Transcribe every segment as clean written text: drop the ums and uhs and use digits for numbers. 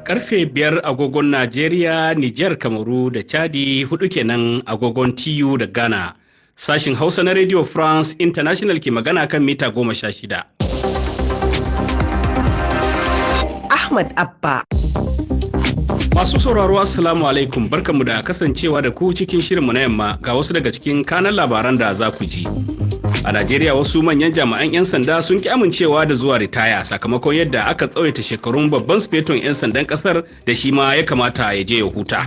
Karfe 5 agogon Najeriya, Nijar, Kamaru da Chadi 4 kenan agogon TU da Ghana. Sashin Hausa na Radio France International ke magana kan mita 16. Ahmad Abba. Masu sauraro Assalamu alaikum, barkanmu da kasancewa da ku cikin shirinmu na yamma ga wasu daga cikin kanan labaran da za ku ji. A Najeriya wasu manyan jami'an 'yan sanda sun ki amincewa da zuwa ritaya sakamakon yadda aka tsawaita shekarun babban sufeton 'yan sandan kasar da shi ma ya kamata ya je ya huta.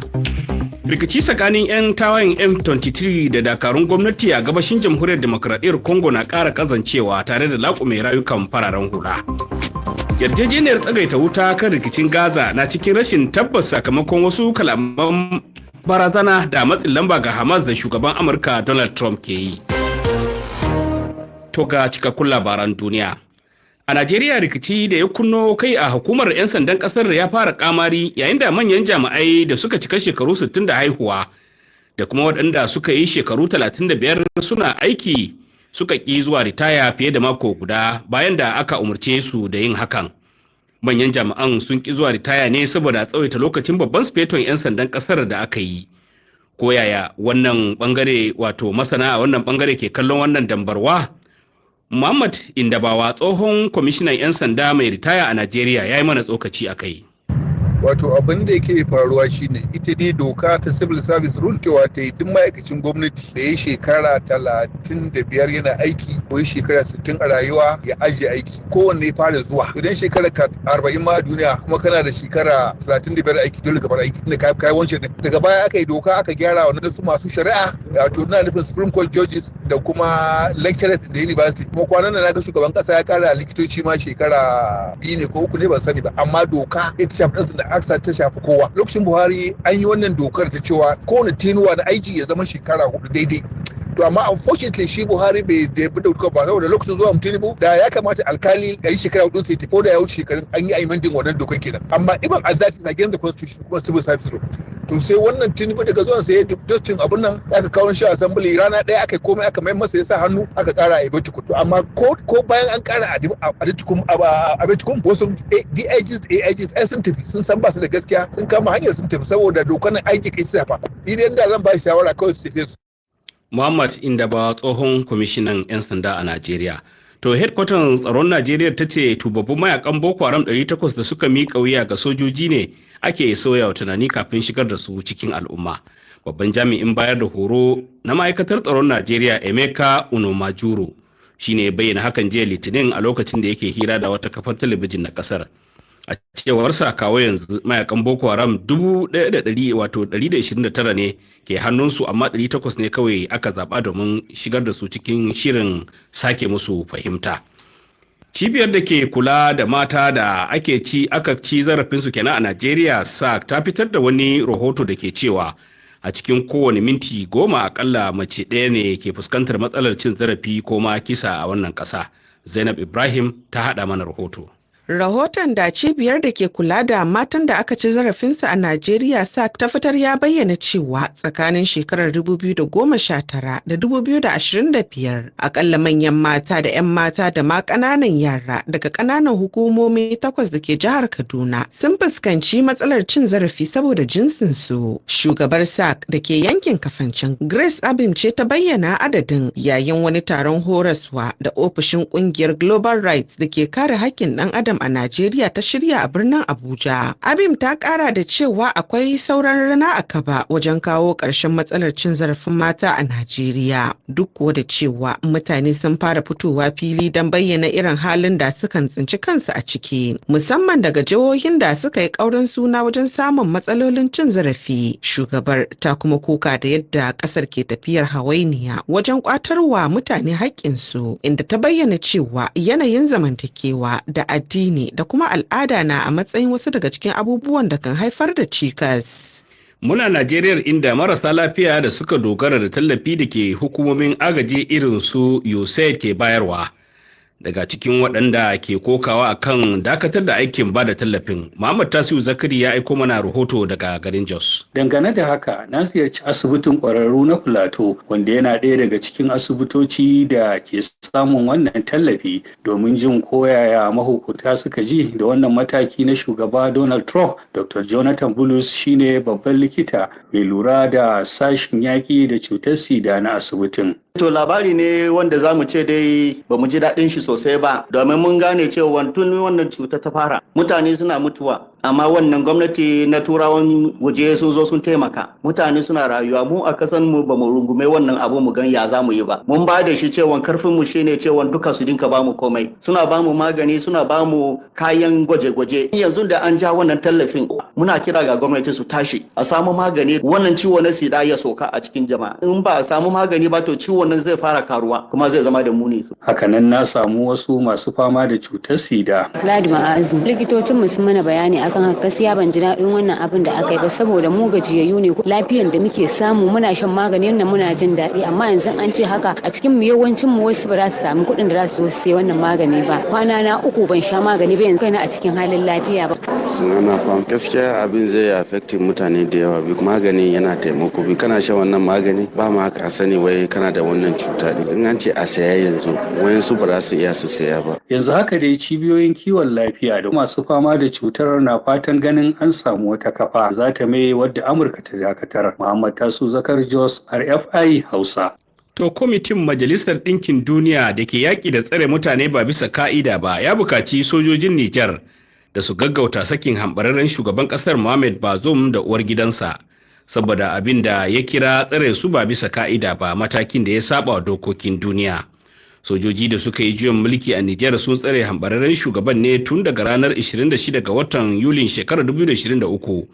Rikici tsakanin 'yan tawayen M23 da dakarun gwamnati a gabashin jamhuriyar demokradiyyar Congo na ƙara kazancewa tare da laƙume rayukan fararen hula. Yarjejeniyar tsagaita wuta kan rikicin Gaza na cikin rashin tabbas sakamakon wasu kalaman barazana da matsin lamba ga Hamas da shugaban Amurka Donald Trump ke yi. To ga cikakkun labaran duniya. A Najeriya rikici da ya kunno kai a hukumar 'yan sandan kasar ya fara kamari yayin da manyan jami'ai da suka cika shekaru 60 da haihuwa da kuma waɗanda suka yi shekaru 35 suna aiki suka ƙi zuwa ritaya fiye da mako guda bayan da aka umarce su da yin hakan. Manyan jami'an sun ƙi zuwa ritaya ne saboda tsawaita lokacin babban sufeton 'yan sandan kasar da aka yi. Ko yaya wannan bangare wato masana a wannan bangare ke kallon wannan dambarwa? Muhammad Indabawa tsohon kwamishinan 'yan sanda mai ritaya a Najeriya ya yi mana tsokaci a kai. Wato abin da yake faruwa shine ita dai doka ta civil service rule cewa ta yi duk ma'aikacin gwamnati da ya shekara 35 yana aiki ko ya shekara 60 a rayuwa ya ajiye aiki kowanne ya fara zuwa idan shekara 40 ma a duniya kuma kana da shekara 35 aiki dole ka bar aiki inda ka kai wancan daga baya aka yi doka aka gyara wannan su masu shari'a wato ina nufin Supreme Court judges da kuma lecturers in the university kuma kwanan nan naga shugaban kasa ya kara likitoci ma shekara 2 ne ko 3 ne ban sani ba amma doka ita shafi da aksa ta shafi kowa. Lokacin Buhari an yi wannan dokar ta cewa kowane tenuwa na aiki ya zama shekara 4 daidai. To amma unfortunately shi Buhari bai da dokar ba saboda lokacin zuwa Tinubu da ya kamata alkali ya yi shekara 4 sai tafi da ya wuce shekarun an yi amending wannan dokar kenan. Amma even as that is against the constitution kuma civil service law. To sai wannan Tinubu daga zuwan sai ya dustin abun nan aka kawo shi assembly rana ɗaya aka komai aka mai masa ya sa hannu aka kara a Ibetikum. To amma ko bayan an kara a Ibetikum wasu DIGs ai sun tafi sun san ba su da gaskiya sun kama hanyar sun tafi saboda dokar nan aiki kai safa. Idan da zan ba shi shawara kawai su tafi su. Muhammad Indaba tsohon kwamishinan 'yan sanda a Najeriya. To headquarter tsaron Najeriya ta ce tubabbun mayakan Boko Haram 800 da suka miƙa wuya ga sojoji ne ake sauyawa tunani kafin shigar da su cikin al'umma. Babban jami'in bayar da horo na ma'aikatar tsaron Najeriya Emeka Unomajuro shine ya bayyana hakan jiya Litinin a lokacin da yake hira da wata kafar talabijin na kasar. A cewarsa kawo yanzu mayakan Boko Haram 1,129 ne ke hannunsu amma 800 ne kawai aka zaba domin shigar da su cikin shirin sake musu fahimta. Cibiyar da ke kula da mata da aka ci zarafinsu kenan a Najeriya SAC ta fitar da wani rahoto da ke cewa a cikin kowane minti 10 akalla mace ɗaya ne ke fuskantar matsalar cin zarafi ko ma kisa a wannan ƙasa. Zainab Ibrahim ta haɗa mana rahoto. Rahoton da cibiyar da ke kula da matan da aka ci zarafinsu a Najeriya SAC ta fitar ya bayyana cewa tsakanin shekarar 2019 da 2025 akalla manyan mata da 'yan mata da ma ƙananan yara daga ƙananan hukumomi 8 da ke jihar Kaduna sun fuskanci matsalar cin zarafi saboda jinsinsu. Shugabar SAC da ke yankin Kafancin Grace Abim ce ta bayyana adadin yayin wani taron horaswa da ofishin ƙungiyar Global Rights da ke kare haƙƙin ɗan adam a Najeriya ta shirya a birnin Abuja. Abim ta kara da cewa akwai sauran rana a kaba wajen kawo ƙarshen matsalar cin zarafin mata a Najeriya. Duk kuwa da cewa mutane sun fara fitowa fili don bayyana irin halin da sukan tsinci kansu a ciki, musamman daga jihohin da suka yi ƙaurin suna wajen samun matsalolin cin zarafi. Shugabar ta kuma kuka da yadda ƙasar ke tafiyar hawainiya wajen ƙwatarwa mutane haƙƙinsu, inda ta bayyana cewa yanayin zamantakewa da addini da kuma al'ada na a matsayin wasu daga cikin abubuwan da kan haifar da cikas. Muna Najeriya inda marasa lafiya da suka dogara da tallafi da ke hukumomin agaji irin su USAID ke bayarwa Daga cikin waɗanda ke kokawa akan dakatar da aikin ba da tallafin, Muhammad Tasiu Zakari ya aiko mana rahoto daga garin Jos. Dangane da haka, na ziyarci asibitin ƙwararru na Plateau, wanda yana ɗaya daga cikin asibitoci da ke samun wannan tallafi, domin jin koyaya mahukunta suka ji da wannan mataki na shugaba Donald Trump. Dr. Jonathan Bulus shine babban likita mai lura da sashen yaƙi da cutar sida na asibitin. To labari ne wanda za mu ce dai ba mu ji daɗin shi sosai ba, domin mun gane cewa tun wannan cuta ta fara mutane suna mutuwa, amma wannan gwamnati na turawan waje sun zo sun taimaka, mutane suna rayuwa. Mu a kasan mu ba mu rungume wannan abu mu gan ya za mu yi ba. Mun ba da shi cewa karfin mu shine cewa duka su dinka ba mu komai, suna ba mu magani, suna ba mu kayan gwaje-gwaje. Yanzu da an ja wannan tallafin, muna kira ga gwamnati su tashi a samu magani, wannan ciwo na sida ya soka a cikin jama'a. In ba a samu magani ba to ciwo nan zai fara karuwa kuma zai zama da muni. Hakanan na samu wasu masu fama da cutar sida. Ladi Ma'azu, likitocin mu sun mana bayani akan haka, gaskiya ban ji daɗin wannan abin da aka yi ba, saboda mu gajiyayyu ne, lafiyan da muke samu muna shan maganin nan muna jin daɗi, amma yanzu an ce haka a cikin mu yawancin mu wasu ba za su samu kuɗin da za su sai wannan magani ba. Kwana na 3 ban sha magani ba, yanzu kaina a cikin halin lafiya ba. Sunana fam, gaskiya abin zai affect mutane da yawa, bi magani yana taimako, bi kana shan wannan magani ba ma ka sani wai kana da wannan cuta din. In an ce a saya yanzu wayansu ba za su iya su saya ba. Yanzu haka dai cibiyoyin kiwon lafiya da masu fama da cutar na fatan ganin an samu wata kafa za ta mai wadda Amurka ta dakatar. Muhammad Tasu Zakar, Jos, RFI Hausa. To kwamitin Majalisar Ɗinkin Duniya da ke yaƙi da tsare mutane ba bisa ka'ida ba ya buƙaci sojojin Nijar da su gaggauta sakin hambararren shugaban ƙasar Mohamed Bazoum da uwar gidansa, saboda abin da ya kira tsare su ba bisa ka'ida ba, matakin da ya saba wa dokokin duniya. Sojoji da suka yi juyin mulki a Nijar sun tsare hambararren shugaban ne tun daga ranar 26 ga watan Yulin shekarar 2023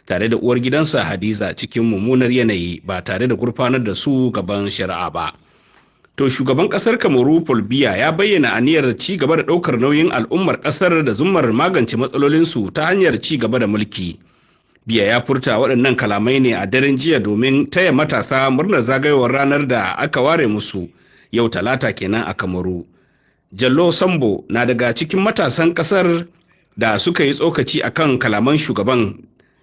tare da uwar gidansa Hadiza cikin mummunar yanayi, ba tare da gurfanar da su gaban shari'a ba. To shugaban kasar Kamaru Paul Biya ya bayyana aniyar ci gaba da ɗaukar nauyin al'ummar kasar da zummar magance matsalolinsu ta hanyar ci gaba da mulki. Biya ya furta waɗannan kalamai ne a daren jiya domin taya matasa murnar zagayowar ranar da aka ware musu yau Talata kenan a Kamaru. Jallo Sambo na daga cikin matasan kasar da suka yi tsokaci akan kalaman shugaban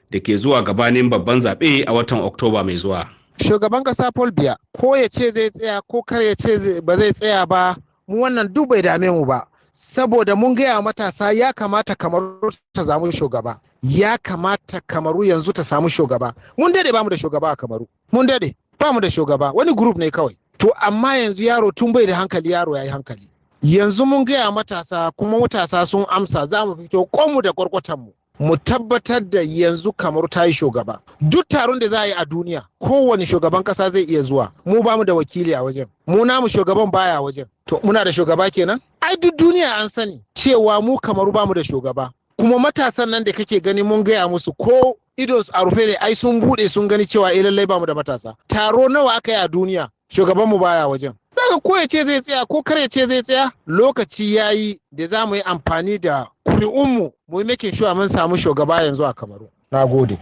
da ke zuwa gabanin babban zaɓe a watan Oktoba mai zuwa. Shugaban ƙasa Paul Biya ko ya ce zai tsaya ko kar ya ce ba zai tsaya ba, mu wannan duk bai dame mu ba, saboda mun gaya matasa ya kamata Kamaru ta samu shugaba, ya kamata Kamaru yanzu ta samu shugaba. Mun dade ba mu da shugaba a Kamaru, mun dade ba mu da shugaba, wani group ne kawai. To amma yanzu yaro tun bai da hankali, yaro ya yi hankali. Yanzu mun gaya matasa kuma matasa sun amsa, za mu fito kwanmu da kwarkwatanmu mu tabbatar da yanzu Kamaru ta yi shugaba. Duk taron da za a yi a duniya kowane shugaban kasa zai iya zuwa, mu ba mu da wakili a wajen, mu namu shugaban baya wajen. To muna da shugaba kenan? Ai duk duniya an sani cewa mu Kamaru ba mu da shugaba, kuma matasan nan da kake gani mun gaya musu ko ido a rufe ne, ai sun bude sun gani cewa lallai ba mu da matasa. Taro nawa aka yi a duniya shugaban mu baya wajen. Daga ko ya ce zai tsaya ko kar ya ce zai tsaya, lokaci yayi da za mu yi amfani da kuri'unmu mu making sure mun samu shugaba yanzu a Kamaru. Na gode.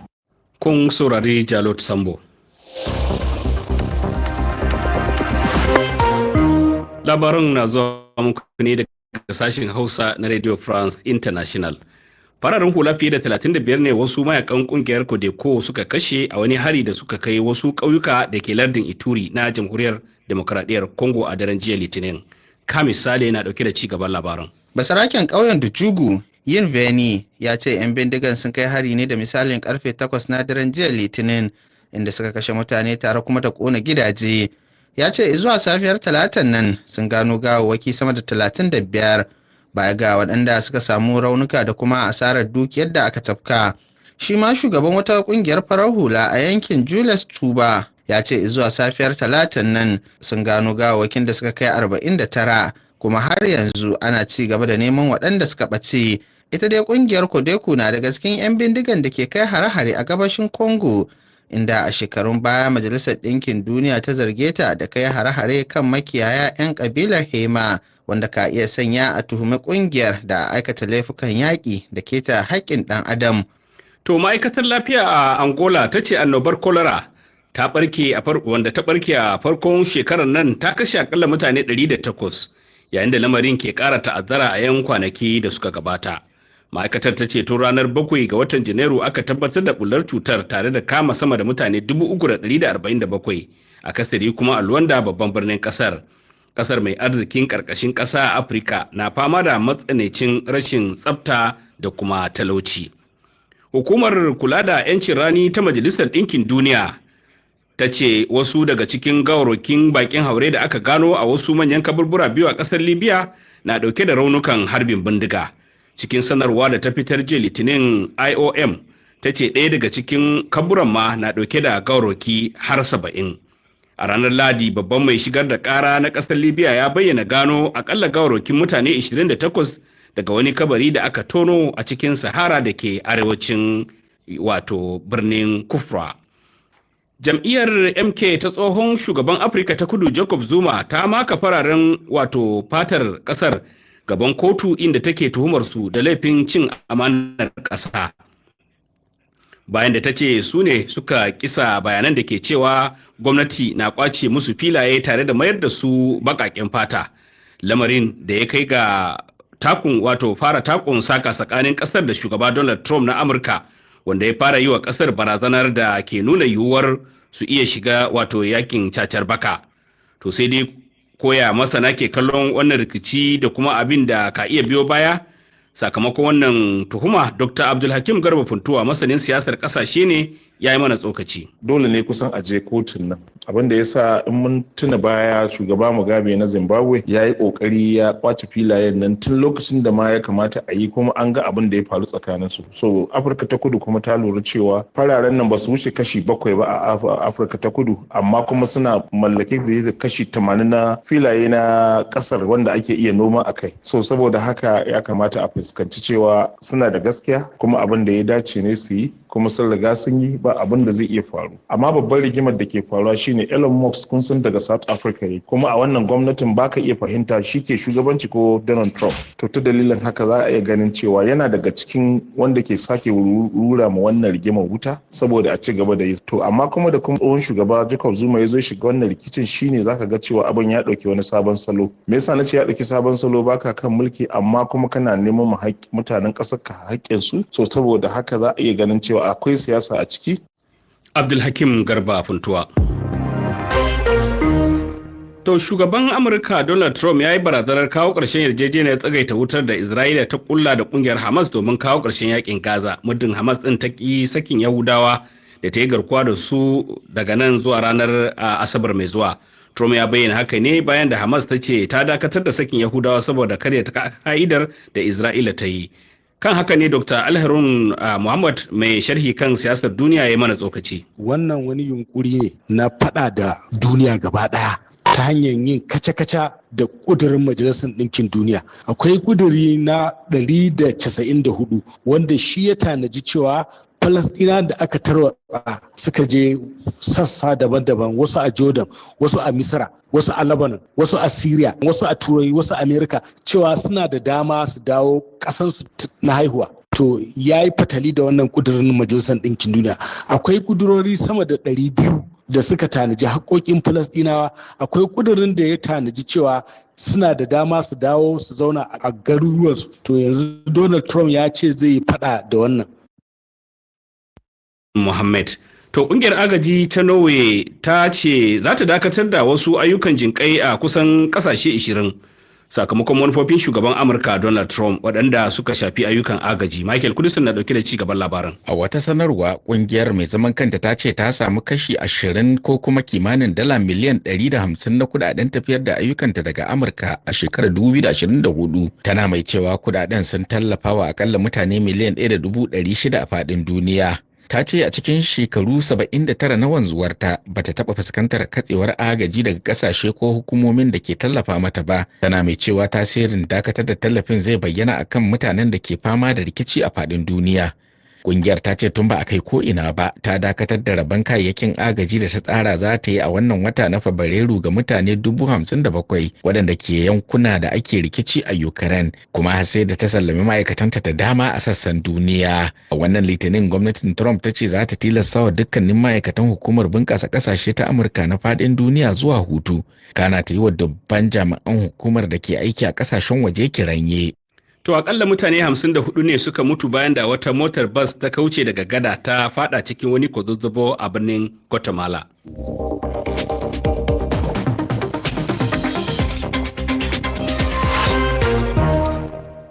Kun saurari Jalot Sambo. Labarin na zuwa muku ne daga sashen Hausa na Radio France International. Fararen hula fiye da 35 ne wasu mayakan kungiyar Codeco suka kashe a wani hari da suka kai wasu ƙauyuka da ke lardin Ituri na Jamhuriyar Demokradiyyar Congo a daren jiya Litinin. Kamis Sale na dauke da ci gaban labarin. Basaraken ƙauyen Dujugu Yin Veni ya ce 'yan bindigan sun kai hari ne da misalin karfe 8 na daren jiya Litinin, inda suka kashe mutane tare kuma da kona gidaje. Ya ce zuwa safiyar Talatan nan sun gano gawawwaki sama da 35 baya ga waɗanda suka samu raunuka da kuma asarar dukiyar da aka tafka. Shi ma shugaban wata ƙungiyar farar hula a yankin Julius Tuba ya ce zuwa safiyar Talatan nan sun gano gawawwakin da suka kai 49, kuma har yanzu ana ci gaba da neman waɗanda suka ɓace. Ita dai ƙungiyar Codeco na daga cikin 'yan bindigan da ke kai hare-hare a gabashin Congo, inda a shekarun baya Majalisar Ɗinkin Duniya ta zarge ta da kai hare-hare kan makiyaya 'yan ƙabilar Hema, wanda ka iya sanya a tuhumi ƙungiyar da aikata laifukan yaƙi da keta haƙƙin ɗan adam. To ma'aikatar lafiya a Angola ta ce annobar cholera ta barke wanda ta barke a farkon shekarar nan ta kashe akalla mutane 108, yayin da lamarin ke ƙara ta'azzara a 'yan kwanaki da suka gabata. Ma'aikatar ta ce tun ranar 7 ga watan Janairu aka tabbatar da bullar cutar tare da kama sama da mutane 3,147 a kasari kuma a Luanda babban birnin kasar. Kasar mai arzikin ƙarƙashin ƙasa a Afirka na fama da matsanancin rashin tsafta da kuma talauci. Hukumar kula da 'yancin rani ta Majalisar Ɗinkin Duniya ta ce wasu daga cikin gawarwakin bakin haure da aka gano a wasu manyan kaburbura biyu a ƙasar Libya na ɗauke da raunukan harbin bindiga. Cikin sanarwa da ta fitar jiya Litinin, IOM ta ce ɗaya daga cikin kaburan ma na ɗauke da gawarwaki har 70. A ranar Ladi, babban mai shigar da ƙara na ƙasar Libya ya bayyana gano akalla gawarwakin mutane 28 daga wani kabari da aka tono a cikin Sahara da ke arewacin birnin Kufra. Jam'iyyar MK ta tsohon shugaban Afirka ta Kudu Jacob Zuma ta maka fararen fatar ƙasar gaban kotu inda take tuhumar su da laifin cin amanar ƙasa. Bayan da ta ce su ne suka kisa bayanan da ke cewa gwamnati na kwace musu filaye tare da mayar da su baƙaƙen fata, lamarin da ya kai ga fara takun saka tsakanin ƙasar da shugaba Donald Trump na Amurka, wanda ya fara yi wa ƙasar barazanar da ke nuna yiwuwar su iya shiga yakin cacar baka. To sai dai koya masana ke kallon wannan rikici da kuma abin da ka iya biyo baya sakamakon wannan tuhuma. Dr. Abdulhakim Garba Funtuwa, masanin siyasar kasashe ne, ya yi mana tsokaci. Dole ne kusan a je kotun nan, abin da ya sa in mun tuna baya shugaba Mugabe na Zimbabwe ya yi kokari ya kwace filayen nan tun lokacin da ma ya kamata a yi, kuma an ga abin da ya faru tsakanin su. So Afirka ta Kudu kuma ta lura cewa fararen nan ba su wuce kashi 7 ba a Afirka ta Kudu, amma kuma suna mallake da kashi 80 na filaye na kasar wanda ake iya noma a kai. So saboda haka ya kamata a fuskanci cewa suna da gaskiya, kuma abin da ya dace ne su yi, kuma sun riga sun yi, ba abin da zai iya faru. Amma babbar rigimar da ke faruwa shine Elon Musk, kun san daga South Africa ne, kuma a wannan gwamnatin baka iya fahimta shi ke shugabanci ko Donald Trump. To ta dalilin haka za a iya ganin cewa yana daga cikin wanda ke sake rura ma wannan rigimar wuta saboda a ci gaba da yi. To amma kuma da kuma tsohon shugaba Jacob Zuma ya zo shiga wannan rikicin, shine zaka ga cewa abin ya dauki wani sabon salo. Me yasa nace ya dauki sabon salo? Baka kan mulki amma kuma kana neman mutanen ƙasar ka haƙƙin su. So saboda haka za a iya ganin cewa akwai siyasa a ciki. Abdulhakim Garba Funtuwa. To shugaban Amurka Donald Trump ya yi barazanar kawo ƙarshen yarjejeniyar tsagaita wutar da Isra'ila ta kulla da ƙungiyar Hamas domin kawo ƙarshen yakin Gaza, muddin Hamas ɗin ta ƙi sakin Yahudawa da ta yi garkuwa da su daga nan zuwa ranar Asabar mai zuwa. Trump ya bayyana haka ne bayan da Hamas ta ce ta dakatar da sakin Yahudawa saboda karya ta ka'idar da Isra'ila ta yi. Kan haka ne Dr. Alharun Muhammad, mai sharhi kan siyasar duniya, ya mana tsokaci. Wannan wani yunkuri ne na fada da duniya gaba daya ta hanyar yin kaca-kaca da kudurin Majalisar Ɗinkin Duniya. Akwai kuduri na 194 wanda shi ya tanaji cewa Falasɗina da aka tarwatsa suka je sassa daban-daban, wasu a Jordan, wasu a Misra, wasu a Lebanon, wasu a Syria, wasu a Turai, wasu a Amerika, cewa suna da dama su dawo ƙasansu na haihuwa. To ya yi fatali da wannan kudurin Majalisar Ɗinkin Duniya. Akwai kudurori sama da 200 da suka tanaji haƙoƙin Falasɗinawa. Akwai kudurin da ya tanaji cewa suna da dama su dawo su zauna a garuruwansu. To yanzu Donald Trump ya ce zai yi faɗa da wannan. Muhammad. To ƙungiyar agaji ta Norway ta ce za ta dakatar da wasu ayyukan jinƙai a kusan ƙasashe 20 sakamakon manufofin shugaban Amurka Donald Trump waɗanda suka shafi ayyukan agaji. Michael Kudisin na ɗauke da ci gaban labaran. A wata sanarwa, ƙungiyar mai zaman kanta ta ce ta samu kashi 20 ko kuma kimanin dala miliyan 150 na kudaden tafiyar da ayyukanta daga Amurka a shekarar 2024. Tana mai cewa kudaden sun tallafa wa akalla mutane miliyan 1.600 a faɗin duniya. Ta ce a cikin shekaru 79 na wanzuwarta ba ta taɓa fuskantar katsewar agaji daga ƙasashe ko hukumomin da ke tallafa mata ba. Tana mai cewa tasirin dakatar da tallafin zai bayyana akan mutanen da ke fama da rikici a faɗin duniya. Kungiyar ta ce tun ba a kai ko ina ba ta dakatar da rabon kayayyakin agaji da ta tsara za ta yi a wannan wata na Fabrairu ga mutane 57,000 waɗanda ke yankuna da ake rikici a Ukraine, kuma har sai da ta sallami ma'aikatanta da dama a sassan duniya. A wannan litinin gwamnatin Trump ta ce za ta tilasta wa dukkanin ma'aikatan hukumar bunƙasa ƙasashe ta Amurka na faɗin duniya zuwa hutu. Kana ta yi wa dubban jami'an hukumar da ke aiki a ƙasashen waje kiranye. To akalla mutane 54 ne suka mutu bayan da wata motar bas ta kauce daga gada ta fada cikin wani kwazazzabo a birnin Guatemala.